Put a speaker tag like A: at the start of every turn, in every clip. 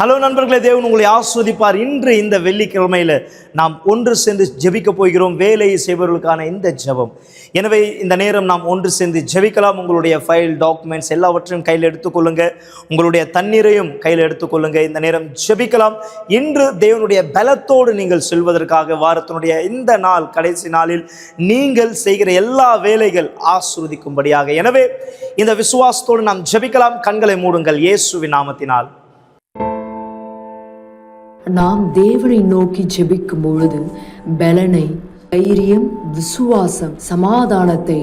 A: Hello நண்பர்களே, தேவன் உங்களை ஆஸ்வதிப்பார். இன்று இந்த வெள்ளிக்கிழமையில் நாம் ஒன்று சேர்ந்து ஜெபிக்க போகிறோம், வேலையை செய்பவர்களுக்கான இந்த ஜெபம். எனவே இந்த நேரம் நாம் ஒன்று சேர்ந்து ஜெபிக்கலாம். உங்களுடைய ஃபைல், டாக்குமெண்ட்ஸ் எல்லாவற்றையும் கையில் எடுத்துக்கொள்ளுங்க. உங்களுடைய தண்ணீரையும் கையில் எடுத்துக்கொள்ளுங்க. இந்த நேரம் ஜெபிக்கலாம். இன்று தேவனுடைய பலத்தோடு நீங்கள் செல்வதற்காக வாரத்தினுடைய இந்த நாள், கடைசி நாளில் நீங்கள் செய்கிற எல்லா வேலைகள் ஆசீர்வதிக்கும்படியாக. எனவே இந்த விசுவாசத்தோடு நாம் ஜெபிக்கலாம். கண்களை மூடுங்கள். இயேசுவின் நாமத்தினால்.
B: நாம் தேவனை நோக்கி ஜெபிக்கும் பொழுது பலனை, தைரியம், விசுவாசம், சமாதானத்தை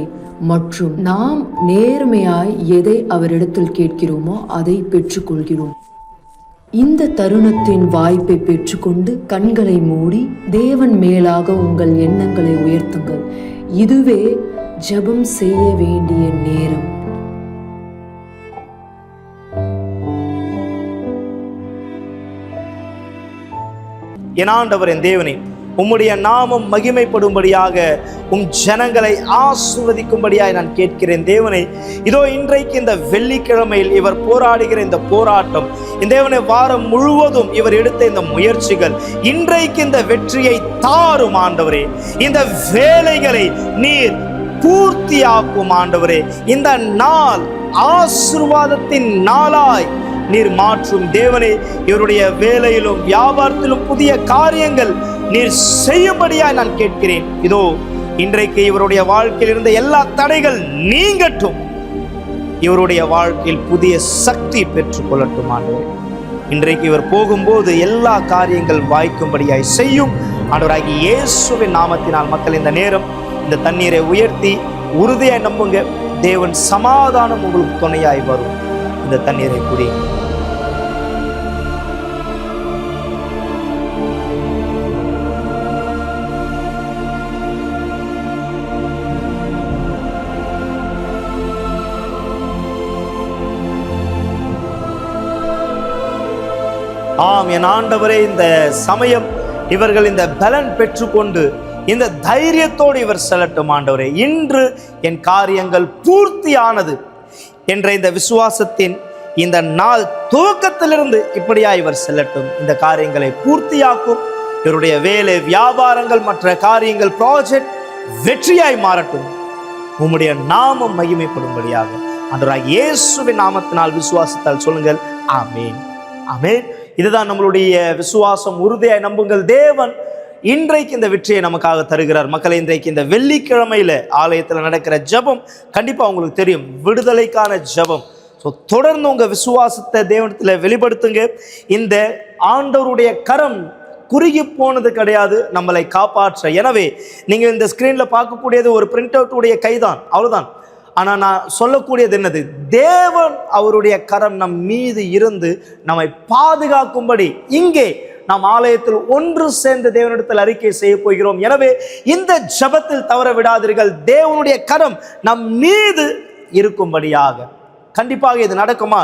B: மற்றும் நாம் நேர்மையாய் எதை அவரிடத்தில் கேட்கிறோமோ அதை பெற்றுக்கொள்கிறோம். இந்த தருணத்தின் வாய்ப்பை பெற்றுக்கொண்டு கண்களை மூடி தேவன் மேலாக உங்கள் எண்ணங்களை உயர்த்துங்கள். இதுவே ஜெபம் செய்ய வேண்டிய நேரம்.
A: என் ஆண்டவர், என் தேவனே, உம்முடைய நாமம் மகிமைப்படும்படியாக, உம் ஜனங்களை ஆசீர்வதிக்கும்படியாக நான் கேட்கிறேன். தேவனே, இதோ இன்றைக்கு இந்த வெள்ளிக்கிழமையில் இவர் போராடுகிற இந்த போராட்டம், இந்த தேவனை வாரம் முழுவதும் இவர் எடுத்த இந்த முயற்சிகள், இன்றைக்கு இந்த வெற்றியை தாரும் ஆண்டவரே. இந்த வேலைகளை நீர் பூர்த்தியாக்கும் ஆண்டவரே. இந்த நாள் ஆசீர்வாதத்தின் நாளாய் நீர் மாற்றும் தேவனே. இவருடைய வேலையிலும் வியாபாரத்திலும் புதிய காரியங்கள் நீர் செய்யும்படியாய் நான் கேட்கிறேன். இதோ இன்றைக்கு இவருடைய வாழ்க்கையில் இருந்த எல்லா தடைகள் நீங்கட்டும். இவருடைய வாழ்க்கையில் புதிய சக்தி பெற்றுக் கொள்ளட்டும் ஆண்டவரே. இன்றைக்கு இவர் போகும்போது எல்லா காரியங்கள் வாய்க்கும்படியாய் செய்யும் ஆண்டவராகிய இயேசுவின் நாமத்தினால். மக்கள், இந்த நேரம் இந்த தண்ணீரை உயர்த்தி உறுதியாய் நம்புங்க. தேவன் சமாதானம் உங்களுக்கு துணையாய் வரும். இந்த தண்ணீரை குடி. ஆம் என் ஆண்டவரே, இந்த சமயம் இவர்கள் இந்த பலன் பெற்றுக்கொண்டு இந்த தைரியத்தோடு இவர் செல்லட்டும் ஆண்டவரே. இன்று என் காரியங்கள் பூர்த்தியானது என்ற இந்த விசுவாசத்தின் இந்த நாள் துவக்கத்திலிருந்து இப்படியா இவர் செல்லட்டும். இந்த காரியங்களை பூர்த்தியாக்கும். இவருடைய வேலை, வியாபாரங்கள், மற்ற காரியங்கள், ப்ராஜெக்ட் வெற்றியாய் மாறட்டும். உம்முடைய நாமம் மகிமைப்படும்படியாக ஆண்டவராகிய இயேசுவின் நாமத்தினால் விசுவாசத்தால் சொல்லுங்கள். ஆமேன், ஆமேன். இதுதான் நம்மளுடைய விசுவாசம். உறுதியாய் நம்புங்கள். தேவன் இன்றைக்கு இந்த வெற்றியை நமக்காக தருகிறார். மக்களை, இன்றைக்கு இந்த வெள்ளிக்கிழமையில ஆலயத்தில் நடக்கிற ஜெபம் கண்டிப்பா உங்களுக்கு தெரியும், விடுதலைக்கான ஜெபம். ஸோ தொடர்ந்து உங்க விசுவாசத்தை தேவனத்தில் வெளிப்படுத்துங்க. இந்த ஆண்டவருடைய கரம் குறுகி போனது கிடையாது நம்மளை காப்பாற்ற. எனவே நீங்க இந்த ஸ்கிரீன்ல பார்க்கக்கூடியது ஒரு பிரிண்ட் அவுட் உடைய கைதான், அவ்வளவுதான். ஆனா நான் சொல்லக்கூடியது என்னது? தேவன் அவருடைய கரம் நம் மீது இருந்து நம்மை பாதுகாக்கும்படி இங்கே நாம் ஆலயத்தில் ஒன்று சேர்ந்து தேவனிடத்தில் அறிக்கை செய்ய போகிறோம். எனவே இந்த ஜெபத்தில் தவற விடாதீர்கள். தேவனுடைய கரம் நம் மீது இருக்கும்படியாக. கண்டிப்பாக இது நடக்குமா?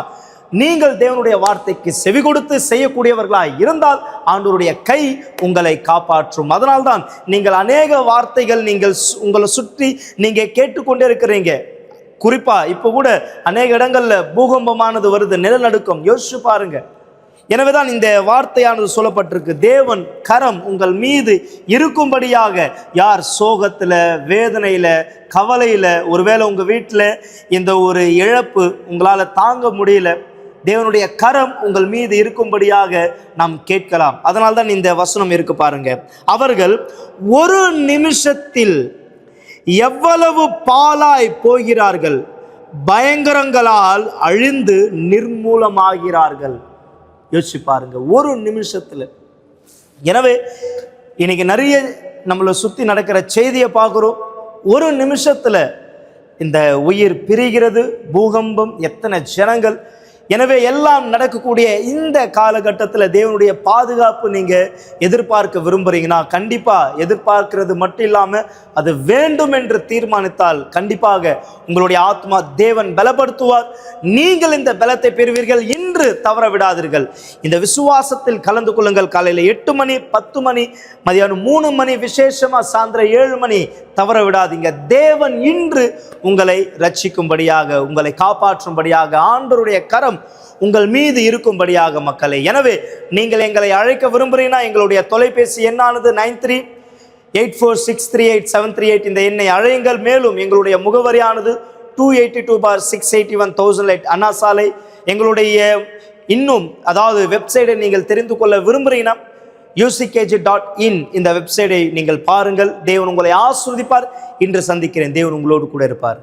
A: நீங்கள் தேவனுடைய வார்த்தைக்கு செவி கொடுத்து செய்யக்கூடியவர்களாய் இருந்தால் ஆண்டவருடைய கை உங்களை காப்பாற்றும். அதனால்தான் நீங்கள் அநேக வார்த்தைகள் நீங்கள் உங்களை சுற்றி நீங்க கேட்டுக்கொண்டே இருக்கிறீங்க. குறிப்பா இப்ப கூட அநேக இடங்கள்ல பூகம்பமானது வருது, நிலநடுக்கம். யோசிச்சு பாருங்க. எனவேதான் இந்த வார்த்தையானது சொல்லப்பட்டிருக்கு. தேவன் கரம் உங்கள் மீது இருக்கும்படியாக. யார் சோகத்துல, வேதனையில, கவலையில, ஒருவேளை உங்க வீட்டுல இந்த ஒரு இழப்பு உங்களால தாங்க முடியல, தேவனுடைய கரம் உங்கள் மீது இருக்கும்படியாக நாம் கேட்கலாம். அதனால்தான் இந்த வசனம் இருக்கு பாருங்க. அவர்கள் ஒரு நிமிஷத்தில் எவ்வளவு பாலாய் போகிறார்கள், பயங்கரங்களால் அழிந்து நிர்மூலமாகிறார்கள். யோசிச்சு பாருங்க, ஒரு நிமிஷத்துல. எனவே இன்னைக்கு நிறைய நம்மளை சுத்தி நடக்கிற செய்தியை பார்க்கிறோம். ஒரு நிமிஷத்துல இந்த உயிர் பிரிகிறது, பூகம்பம், எத்தனை ஜனங்கள். எனவே எல்லாம் நடக்கக்கூடிய இந்த காலகட்டத்தில் தேவனுடைய பாதுகாப்பு நீங்க எதிர்பார்க்க விரும்புறீங்கன்னா, கண்டிப்பா எதிர்பார்க்கிறது மட்டும் இல்லாம அது வேண்டும் என்று தீர்மானித்தால் கண்டிப்பாக உங்களுடைய ஆத்மா தேவன் பலப்படுத்துவார். நீங்கள் இந்த பலத்தை பெறுவீர்கள். இன்று தவற விடாதீர்கள். இந்த விசுவாசத்தில் கலந்து கொள்ளுங்கள். காலையில் 8 மணி, 10 மணி, மதியானம் 3 மணி, விசேஷமா சாயந்தரம் 7 மணி தவற விடாதீங்க. தேவன் இன்று உங்களை ரட்சிக்கும்படியாக, உங்களை காப்பாற்றும்படியாக ஆண்டவருடைய கரம் இரக்கம் உங்கள் மீது இருக்கும்படியாக மக்களே. எனவே நீங்கள் எங்களை அழைக்க விரும்புகிறீங்கன்னா எங்களுடைய தொலைபேசி எண்ணானது 9384638738. இந்த எண்ணை அழையுங்கள். மேலும் எங்களுடைய முகவரியானது 282/681 அண்ணா சாலை. எங்களுடைய இன்னும் அதாவது வெப்சைட்டை நீங்கள் தெரிந்து கொள்ள விரும்புகிறீங்கன்னா uckg.in இந்த வெப்சைட்டை நீங்கள் பாருங்கள். தேவன் உங்களை ஆசீர்வதிப்பார். இன்று சந்திக்கிறேன். தேவன் உங்களோடு கூட இருப்பார்.